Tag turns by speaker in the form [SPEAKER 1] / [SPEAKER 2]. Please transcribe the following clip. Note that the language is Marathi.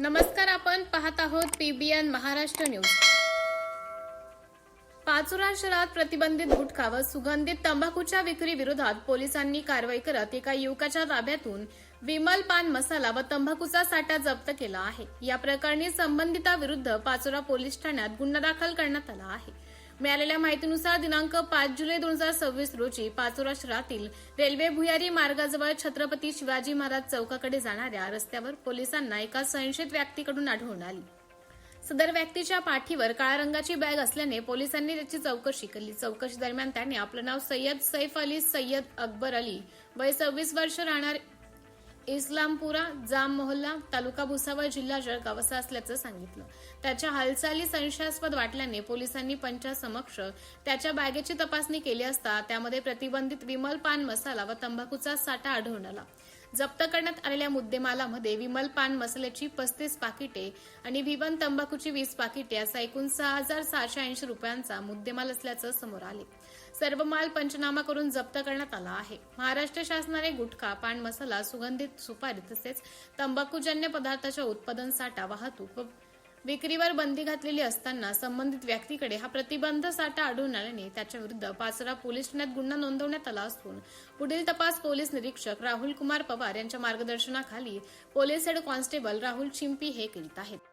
[SPEAKER 1] नमस्कार, आपण पाहत आहोत पीबीएन महाराष्ट्र न्यूज। पाचोरा शहरात प्रतिबंधित गुटखा व सुगंधित तंबाखूच्या विक्री विरोधात पोलिसांनी कारवाई करत एका युवकाच्या ताब्यातून विमल पान मसाला व तंबाखूचा साठा जप्त केला आहे। या प्रकरणी संबंधिताविरुद्ध पाचोरा पोलीस ठाण्यात गुन्हा दाखल करण्यात आला आहे। मिळालेल्या माहितीनुसार दिनांक 5 जुलै 2026 रोजी पाचोरा शहरातील रेल्वे भुयारी मार्गाजवळ छत्रपती शिवाजी महाराज चौकाकडे जाणाऱ्या रस्त्यावर पोलिसांना एका संशयित व्यक्तीकडून आढळून आली। सदर व्यक्तीच्या पाठीवर काळ्या रंगाची बॅग असल्याने पोलिसांनी त्याची चौकशी केली। चौकशी दरम्यान त्याने आपलं नाव सय्यद सैफ अली सय्यद अकबर अली, वय 26 वर्ष, राहणार इस्लामपुरा, जाम मोहल्ला, तालुका भुसावळ, जिल्हा जळगाव असं असल्याचं सांगितलं। त्याच्या हालचाली संशयास्पद वाटल्याने पोलिसांनी पंचासमक्ष त्याच्या बॅगेची तपासणी केली असता त्यामध्ये प्रतिबंधित विमल पान मसाला व तंबाखूचा साठा आढळून आला। जप्त करण्यात आलेल्या मुद्देमालामध्ये विमल पान मसाल्याची 35 पाकिटे आणि विवन तंबाखूची 20 पाकिटे असा एकूण 6,680 रुपयांचा मुद्देमाल असल्याचं समोर आले। सर्व माल पंचनामा करून जप्त करण्यात आला आहे। महाराष्ट्र शासनाने गुटखा, पान मसाला, सुगंधित सुपारी तसेच तंबाखूजन्य पदार्थाच्या उत्पादन, साठा, वाहतूक व विक्रीवर बंदी घातलेली असताना संबंधित व्यक्तीकडे हा प्रतिबंध साठा आढळून आल्याने त्याच्याविरुद्ध पाचोरा पोलीस ठाण्यात गुन्हा नोंदवण्यात आला असून पुढील तपास पोलीस निरीक्षक राहुल कुमार पवार यांच्या मार्गदर्शनाखाली पोलीस हेड कॉन्स्टेबल राहुल चिंपी हे करीत आहेत।